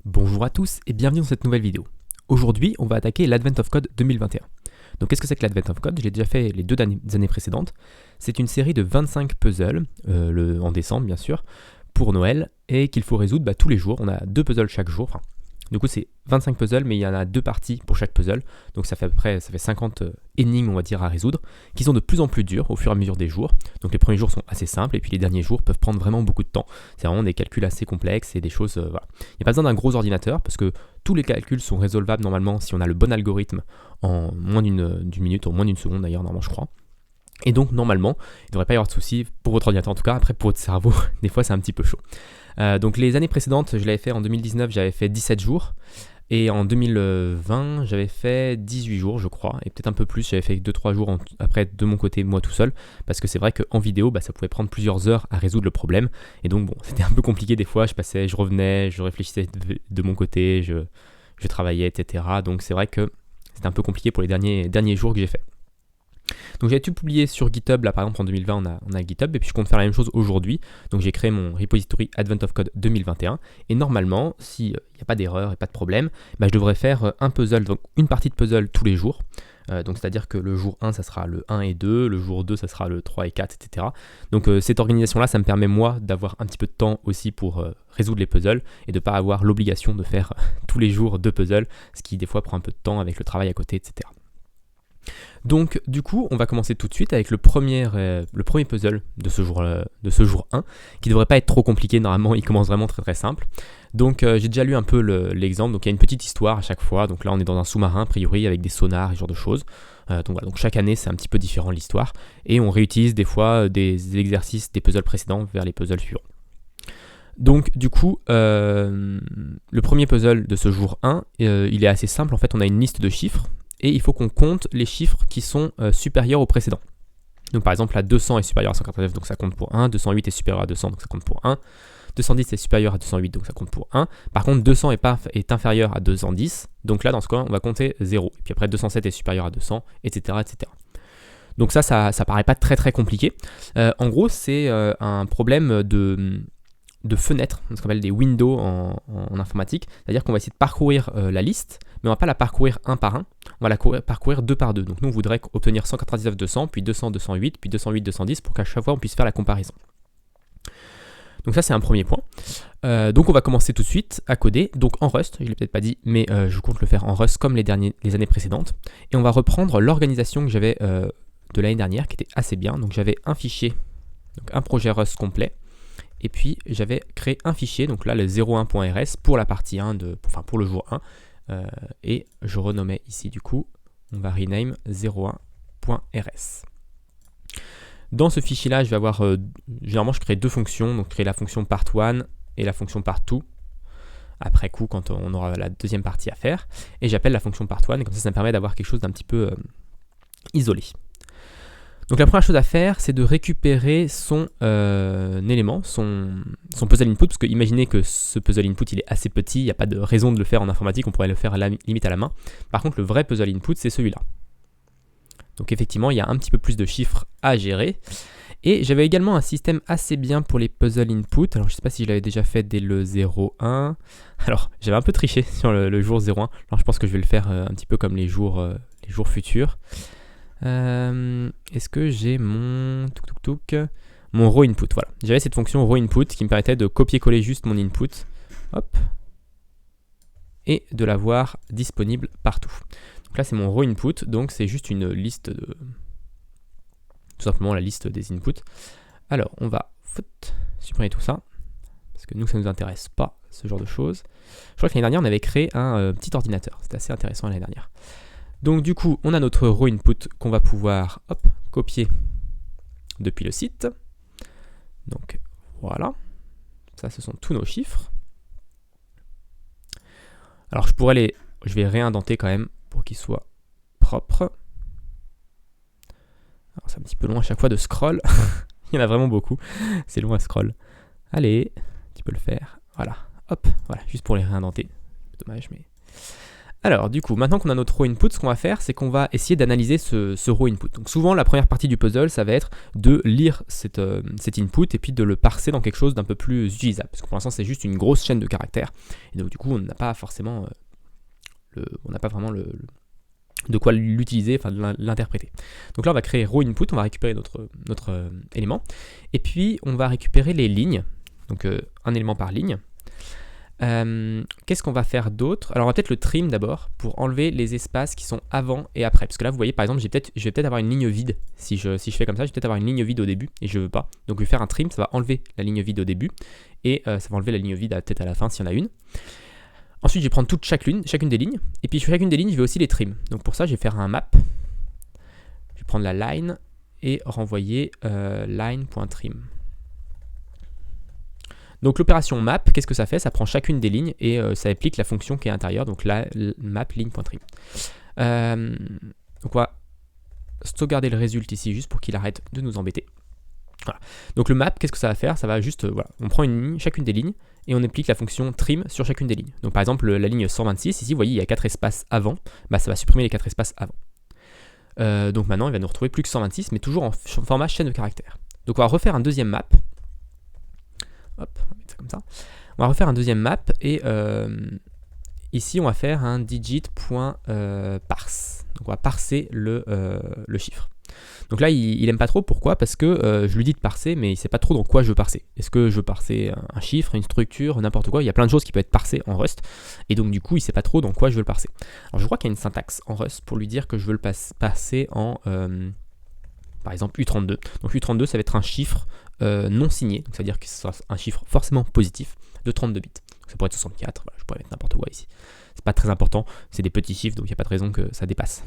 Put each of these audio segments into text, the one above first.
Bonjour à tous et bienvenue dans cette nouvelle vidéo. Aujourd'hui, on va attaquer l'Advent of Code 2021. Donc qu'est-ce que c'est que l'Advent of Code? Je l'ai déjà fait les deux années précédentes. C'est une série de 25 puzzles, en décembre bien sûr, pour Noël, et qu'il faut résoudre tous les jours. On a 2 puzzles chaque jour. Du coup, c'est 25 puzzles, mais il y en a 2 parties pour chaque puzzle. Donc ça fait à peu près 50 énigmes, on va dire, à résoudre, qui sont de plus en plus dures au fur et à mesure des jours. Donc les premiers jours sont assez simples, et puis les derniers jours peuvent prendre vraiment beaucoup de temps. C'est vraiment des calculs assez complexes et des choses... voilà. Il n'y a pas besoin d'un gros ordinateur, parce que tous les calculs sont résolvables normalement si on a le bon algorithme en moins d'une minute, ou moins d'une seconde d'ailleurs, normalement je crois. Et donc normalement, il ne devrait pas y avoir de soucis pour votre ordinateur en tout cas. Après pour votre cerveau, des fois c'est un petit peu chaud. Donc les années précédentes, je l'avais fait en 2019, j'avais fait 17 jours. Et en 2020, j'avais fait 18 jours, je crois, et peut-être un peu plus. J'avais fait 2-3 jours après de mon côté, moi tout seul, parce que c'est vrai qu'en vidéo, ça pouvait prendre plusieurs heures à résoudre le problème. Et donc, bon, c'était un peu compliqué des fois. Je revenais, je réfléchissais de mon côté, je travaillais, etc. Donc, c'est vrai que c'était un peu compliqué pour les derniers jours que j'ai fait. Donc j'avais tout publié sur GitHub, là par exemple en 2020 on a GitHub, et puis je compte faire la même chose aujourd'hui. Donc j'ai créé mon repository Advent of Code 2021, et normalement, s'il n'y a pas d'erreur et pas de problème, je devrais faire un puzzle, donc une partie de puzzle tous les jours. Donc c'est-à-dire que le jour 1 ça sera le 1 et 2, le jour 2 ça sera le 3 et 4, etc. Donc cette organisation-là, ça me permet moi d'avoir un petit peu de temps aussi pour résoudre les puzzles, et de ne pas avoir l'obligation de faire tous les jours 2 puzzles, ce qui des fois prend un peu de temps avec le travail à côté, etc. Donc du coup, on va commencer tout de suite avec le premier puzzle de ce jour 1, qui ne devrait pas être trop compliqué, normalement il commence vraiment très très simple. Donc j'ai déjà lu un peu l'exemple, donc il y a une petite histoire à chaque fois, donc là on est dans un sous-marin a priori avec des sonars et ce genre de choses. Donc chaque année c'est un petit peu différent l'histoire, et on réutilise des fois des exercices des puzzles précédents vers les puzzles suivants. Donc du coup, le premier puzzle de ce jour 1, il est assez simple, en fait on a une liste de chiffres, et il faut qu'on compte les chiffres qui sont supérieurs aux précédents. Donc par exemple, là 200 est supérieur à 189, donc ça compte pour 1, 208 est supérieur à 200, donc ça compte pour 1, 210 est supérieur à 208, donc ça compte pour 1. Par contre, 200 est inférieur à 210, donc là dans ce cas, on va compter 0. Et puis après, 207 est supérieur à 200, etc. etc. Donc ça paraît pas très très compliqué. En gros, c'est un problème de fenêtres, ce qu'on appelle des windows en informatique, c'est-à-dire qu'on va essayer de parcourir la liste, mais on ne va pas la parcourir un par un, on va la parcourir 2 par 2. Donc nous on voudrait obtenir 199 200, puis 200 208, puis 208 210 pour qu'à chaque fois on puisse faire la comparaison. Donc ça c'est un premier point. Donc on va commencer tout de suite à coder, donc en Rust, je ne l'ai peut-être pas dit, mais je compte le faire en Rust comme les années précédentes, et on va reprendre l'organisation que j'avais de l'année dernière, qui était assez bien. Donc j'avais un fichier, donc un projet Rust complet, et puis j'avais créé un fichier, donc là le 01.rs pour la partie 1, pour le jour 1, et je renommais ici du coup, on va rename 01.rs. Dans ce fichier là, je vais avoir, généralement je crée 2 fonctions, donc créer la fonction part1 et la fonction part2, après coup quand on aura la deuxième partie à faire, et j'appelle la fonction part1, et comme ça me permet d'avoir quelque chose d'un petit peu isolé. Donc la première chose à faire, c'est de récupérer son élément, son puzzle input, parce que imaginez que ce puzzle input il est assez petit, il n'y a pas de raison de le faire en informatique, on pourrait le faire limite à la main. Par contre, le vrai puzzle input, c'est celui-là. Donc effectivement, il y a un petit peu plus de chiffres à gérer. Et j'avais également un système assez bien pour les puzzle input. Alors je ne sais pas si je l'avais déjà fait dès le 0.1. Alors j'avais un peu triché sur le jour 0.1. Alors je pense que je vais le faire un petit peu comme les jours futurs. Est-ce que j'ai mon raw input? Voilà, j'avais cette fonction raw input qui me permettait de copier-coller juste mon input, hop, et de l'avoir disponible partout. Donc là c'est mon raw input, donc c'est juste une liste tout simplement la liste des inputs. Alors on va supprimer tout ça parce que nous ça nous intéresse pas ce genre de choses. Je crois que l'année dernière on avait créé un petit ordinateur, c'était assez intéressant l'année dernière. Donc du coup, on a notre raw input qu'on va pouvoir copier depuis le site. Donc voilà, ça ce sont tous nos chiffres. Alors je vais réindenter quand même pour qu'ils soient propres. Alors c'est un petit peu long à chaque fois de scroll, il y en a vraiment beaucoup, c'est long à scroll. Allez, tu peux le faire, voilà, hop, voilà, juste pour les réindenter, dommage mais... Alors, du coup, maintenant qu'on a notre raw input, ce qu'on va faire, c'est qu'on va essayer d'analyser ce raw input. Donc souvent, la première partie du puzzle, ça va être de lire cet input et puis de le parser dans quelque chose d'un peu plus utilisable. Parce que pour l'instant, c'est juste une grosse chaîne de caractères. Et donc, du coup, on n'a pas forcément de quoi l'utiliser, enfin de l'interpréter. Donc là, on va créer raw input, on va récupérer notre élément. Et puis, on va récupérer les lignes. Donc, un élément par ligne. Qu'est-ce qu'on va faire d'autre? Alors on va peut-être le trim d'abord pour enlever les espaces qui sont avant et après, parce que là vous voyez par exemple je vais peut-être avoir une ligne vide. Si je fais comme ça, je vais peut-être avoir une ligne vide au début et je veux pas, donc je vais faire un trim, ça va enlever la ligne vide au début et ça va enlever la ligne vide peut-être à la fin s'il y en a une. Ensuite je vais prendre chacune des lignes et puis sur chacune des lignes je vais aussi les trim. Donc pour ça je vais faire un map, je vais prendre la line et renvoyer line.trim. Donc l'opération map, qu'est-ce que ça fait? Ça prend chacune des lignes et ça applique la fonction qui est à l'intérieur, donc la map line.trim. Donc on va sauvegarder le résultat ici juste pour qu'il arrête de nous embêter. Voilà. Donc le map, qu'est-ce que ça va faire? Ça va juste, voilà, on prend une ligne, chacune des lignes et on applique la fonction trim sur chacune des lignes. Donc par exemple la ligne 126, ici vous voyez il y a 4 espaces avant, bah, ça va supprimer les 4 espaces avant. Donc maintenant il va nous retrouver plus que 126 mais toujours en format chaîne de caractères. Donc on va refaire un deuxième map. Hop, on va mettre ça comme ça. On va refaire un deuxième map et ici on va faire un digit.parse. Donc on va parser le chiffre. Donc là il aime pas trop, pourquoi? Parce que je lui dis de parser mais il sait pas trop dans quoi je veux parser. Est-ce que je veux parser un chiffre, une structure, n'importe quoi? Il y a plein de choses qui peuvent être parsées en Rust et donc du coup il sait pas trop dans quoi je veux le parser. Alors je crois qu'il y a une syntaxe en Rust pour lui dire que je veux le passer en par exemple U32. Donc U32 ça va être un chiffre non signé, donc ça veut dire que ce sera un chiffre forcément positif de 32 bits. Donc ça pourrait être 64, voilà, je pourrais mettre n'importe quoi ici. C'est pas très important, c'est des petits chiffres, donc il n'y a pas de raison que ça dépasse.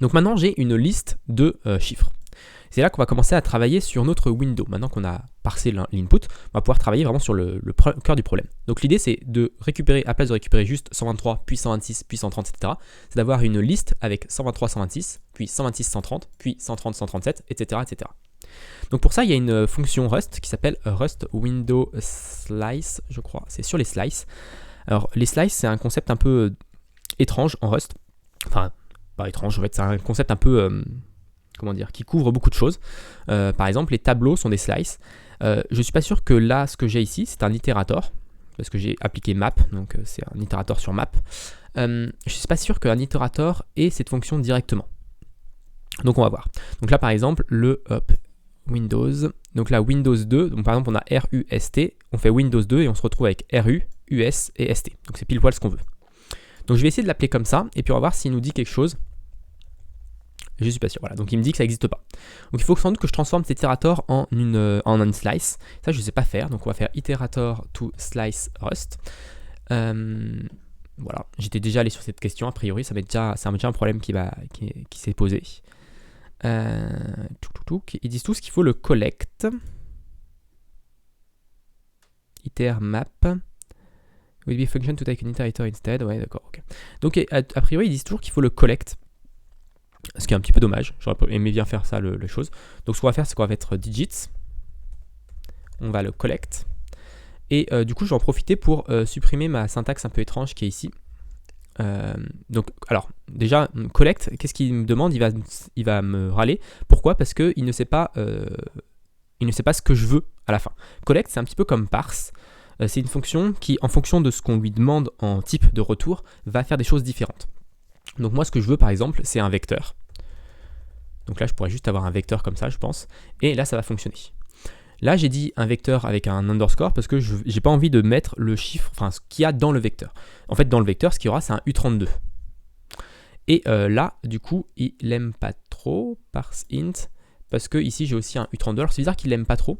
Donc maintenant j'ai une liste de chiffres. C'est là qu'on va commencer à travailler sur notre window. Maintenant qu'on a parsé l'input, on va pouvoir travailler vraiment sur le cœur du problème. Donc l'idée c'est de récupérer, à place de récupérer juste 123, puis 126, puis 130, etc., c'est d'avoir une liste avec 123, 126, puis 126, 130, puis 130, 137, etc., etc. Donc pour ça, il y a une fonction Rust qui s'appelle Rust Window Slice, je crois. C'est sur les slices. Alors les slices, c'est un concept un peu étrange en Rust. Enfin, pas étrange, en fait, c'est un concept un peu, comment dire, qui couvre beaucoup de choses. Par exemple, les tableaux sont des slices. Je suis pas sûr que là, ce que j'ai ici, c'est un itérator, parce que j'ai appliqué map, donc c'est un itérator sur map. Je suis pas sûr qu'un itérator ait cette fonction directement. Donc on va voir. Donc là, par exemple, le Windows, donc là Windows 2, donc par exemple on a RUST, on fait Windows 2 et on se retrouve avec RU, US et ST. Donc c'est pile poil ce qu'on veut. Donc je vais essayer de l'appeler comme ça et puis on va voir s'il nous dit quelque chose. Je suis pas sûr, voilà, donc il me dit que ça n'existe pas. Donc il faut sans doute que je transforme cet itérator en une slice. Ça je ne sais pas faire, donc on va faire iterator to slice Rust. Voilà, j'étais déjà allé sur cette question, a priori c'est déjà un problème qui s'est posé. Ils disent tous qu'il faut le collect. Iter map will be function to take an iterator instead. Ouais, d'accord, ok. Donc a priori ils disent toujours qu'il faut le collect, ce qui est un petit peu dommage. J'aurais aimé bien faire ça, les choses. Donc ce qu'on va faire, c'est qu'on va mettre digits. On va le collect. Et du coup, je vais en profiter pour supprimer ma syntaxe un peu étrange qui est ici. Donc, alors, déjà, collect, qu'est-ce qu'il me demande? Il va me râler. Pourquoi? Parce qu'il ne sait pas ce que je veux à la fin. Collect, c'est un petit peu comme parse. C'est une fonction qui, en fonction de ce qu'on lui demande en type de retour, va faire des choses différentes. Donc moi, ce que je veux, par exemple, c'est un vecteur. Donc là, je pourrais juste avoir un vecteur comme ça, je pense. Et là, ça va fonctionner. Là, j'ai dit un vecteur avec un underscore parce que je n'ai pas envie de mettre le chiffre, enfin ce qu'il y a dans le vecteur. En fait, dans le vecteur, ce qu'il y aura, c'est un U32. Et là, du coup, il n'aime pas trop parse int parce que ici, j'ai aussi un U32. Alors, c'est bizarre qu'il n'aime pas trop.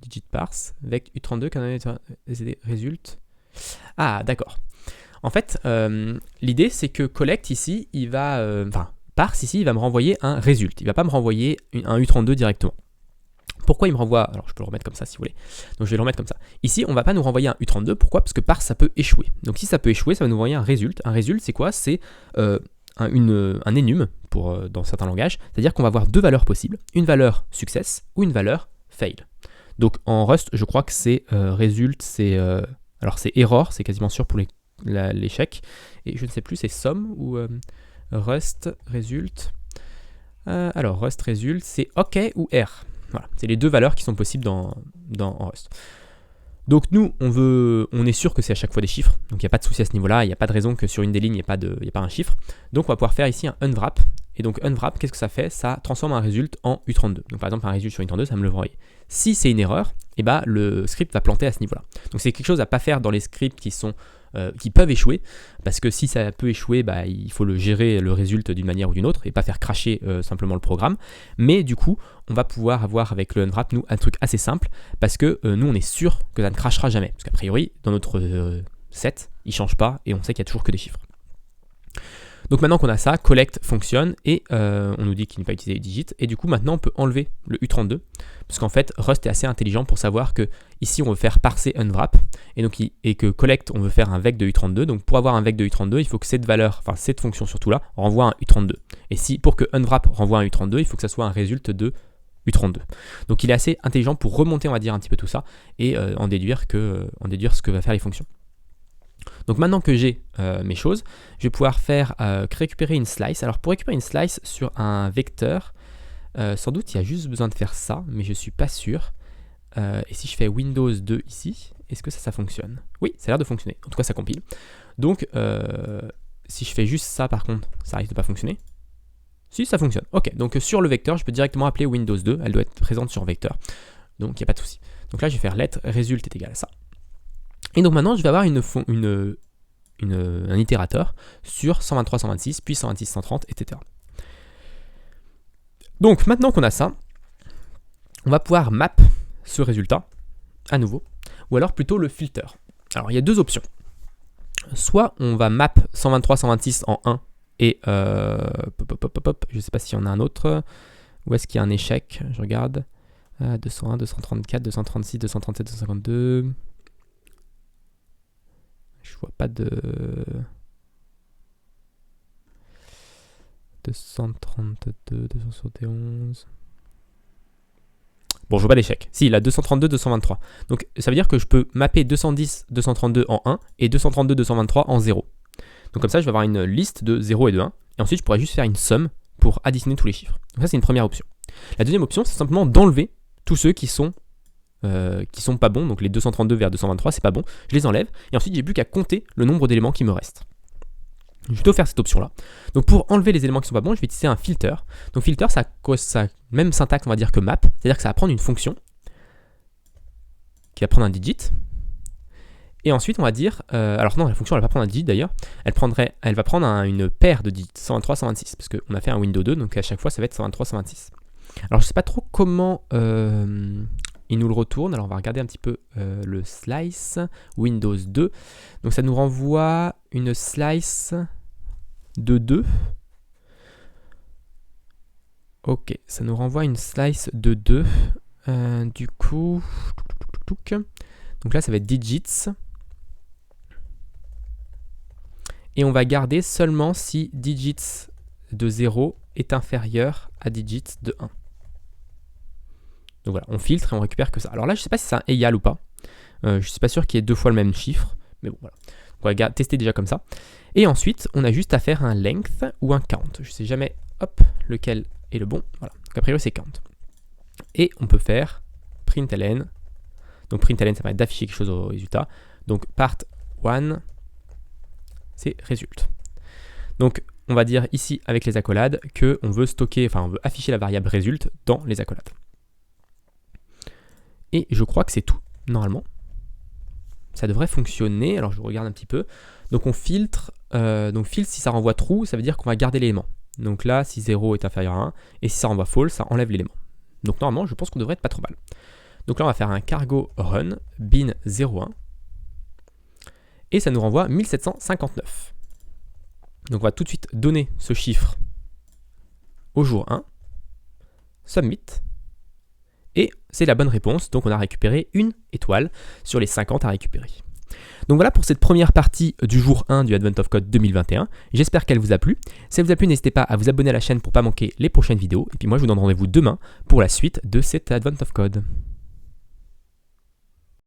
Digit parse, vect U32, can result. Ah, d'accord. En fait, l'idée, c'est que collect ici, il va, parse ici, il va me renvoyer un result. Il ne va pas me renvoyer un U32 directement. Pourquoi il me renvoie? Alors je peux le remettre comme ça si vous voulez. Donc je vais le remettre comme ça. Ici, on ne va pas nous renvoyer un U32. Pourquoi? Parce que parse, ça peut échouer. Donc si ça peut échouer, ça va nous renvoyer un result. Un result, c'est quoi? C'est un enum dans certains langages. C'est-à-dire qu'on va avoir deux valeurs possibles. Une valeur success ou une valeur fail. Donc en Rust, je crois que c'est result, alors c'est error, c'est quasiment sûr pour les l'échec. Et je ne sais plus, c'est somme ou Rust result. Alors, Rust result, c'est OK ou R. Voilà, c'est les deux valeurs qui sont possibles dans Rust. Donc nous, on est sûr que c'est à chaque fois des chiffres, donc il n'y a pas de souci à ce niveau-là, il n'y a pas de raison que sur une des lignes, il n'y ait pas un chiffre. Donc on va pouvoir faire ici un unwrap, et donc unwrap, qu'est-ce que ça fait? Ça transforme un résultat en U32. Donc par exemple, un résultat sur U32, ça me le renvoie. Si c'est une erreur, et bah, le script va planter à ce niveau-là. Donc c'est quelque chose à ne pas faire dans les scripts qui peuvent échouer, parce que si ça peut échouer, bah, il faut le gérer le résultat d'une manière ou d'une autre, et pas faire cracher simplement le programme. Mais du coup, on va pouvoir avoir avec le unwrap, nous, un truc assez simple, parce que nous, on est sûr que ça ne crachera jamais. Parce qu'a priori, dans notre set, il ne change pas, et on sait qu'il n'y a toujours que des chiffres. Donc maintenant qu'on a ça, collect fonctionne, et on nous dit qu'il n'est pas utilisé les digits, et du coup, maintenant, on peut enlever le U32, parce qu'en fait, Rust est assez intelligent pour savoir que ici, on veut faire parser unwrap, et que collect, on veut faire un vec de U32. Donc pour avoir un vec de U32, il faut que cette valeur, enfin cette fonction surtout là, renvoie un U32. Et si pour que unwrap renvoie un U32, il faut que ça soit un résultat de U32. Donc il est assez intelligent pour remonter, on va dire, un petit peu tout ça, et en déduire ce que va faire les fonctions. Donc maintenant que j'ai mes choses, je vais pouvoir récupérer une slice. Alors pour récupérer une slice sur un vecteur, sans doute il y a juste besoin de faire ça, mais je ne suis pas sûr. Et si je fais Windows 2 ici, est-ce que ça fonctionne? Oui, ça a l'air de fonctionner. En tout cas, ça compile. Donc, si je fais juste ça, par contre, ça risque de pas fonctionner. Si, ça fonctionne. Ok, donc sur le vecteur, je peux directement appeler Windows 2. Elle doit être présente sur vecteur. Donc, il n'y a pas de souci. Donc là, je vais faire let result est égal à ça. Et donc maintenant, je vais avoir un itérateur sur 123, 126, puis 126, 130, etc. Donc, maintenant qu'on a ça, on va pouvoir map ce résultat à nouveau, ou alors plutôt le filter. Alors il y a deux options. Soit on va map 123, 126 en 1 et je ne sais pas s'il y en a un autre. Où est-ce qu'il y a un échec? Je regarde. 201, 234, 236, 237, 252. Je vois pas de 232, 271. Bon, je vois pas d'échec. Si, il a 232, 223. Donc, ça veut dire que je peux mapper 210, 232 en 1 et 232, 223 en 0. Donc, comme ça, je vais avoir une liste de 0 et de 1. Et ensuite, je pourrais juste faire une somme pour additionner tous les chiffres. Donc, ça, c'est une première option. La deuxième option, c'est simplement d'enlever tous ceux qui sont pas bons. Donc, les 232 vers 223, c'est pas bon. Je les enlève. Et ensuite, j'ai plus qu'à compter le nombre d'éléments qui me restent. Je vais plutôt faire cette option-là. Donc pour enlever les éléments qui ne sont pas bons, je vais utiliser un filter. Donc filter, ça a même syntaxe, on va dire, que map. C'est-à-dire que ça va prendre une fonction qui va prendre un digit. Et ensuite, on va dire... alors non, la fonction, elle ne va pas prendre un digit d'ailleurs. Elle va prendre une paire de digits, 123, 126. Parce qu'on a fait un window 2, donc à chaque fois, ça va être 123, 126. Alors je ne sais pas trop comment il nous le retourne. Alors on va regarder un petit peu le slice. Windows 2. Donc ça nous renvoie une slice... de 2. Ok, ça nous renvoie une slice de 2. Du coup, donc là ça va être digits. Et on va garder seulement si digits de 0 est inférieur à digits de 1. Donc voilà, on filtre et on récupère que ça. Alors là, je ne sais pas si c'est un égal ou pas. Je ne suis pas sûr qu'il y ait deux fois le même chiffre. Mais bon, voilà. On va tester déjà comme ça. Et ensuite, on a juste à faire un length ou un count. Je ne sais jamais lequel est le bon. Voilà. Donc a priori, c'est count. Et on peut faire println. Donc println, ça permet d'afficher quelque chose au résultat. Donc part 1, c'est result. Donc on va dire ici avec les accolades qu'on veut on veut afficher la variable result dans les accolades. Et je crois que c'est tout, normalement. Ça devrait fonctionner. Alors je regarde un petit peu. Donc on filtre. Donc filtre, si ça renvoie true, ça veut dire qu'on va garder l'élément. Donc là, si 0 est inférieur à 1, et si ça renvoie false, ça enlève l'élément. Donc normalement, je pense qu'on devrait être pas trop mal. Donc là, on va faire un cargo run bin 01. Et ça nous renvoie 1759. Donc on va tout de suite donner ce chiffre au jour 1. Submit. Et c'est la bonne réponse, donc on a récupéré une étoile sur les 50 à récupérer. Donc voilà pour cette première partie du jour 1 du Advent of Code 2021. J'espère qu'elle vous a plu. Si elle vous a plu, n'hésitez pas à vous abonner à la chaîne pour ne pas manquer les prochaines vidéos. Et puis moi, je vous donne rendez-vous demain pour la suite de cet Advent of Code.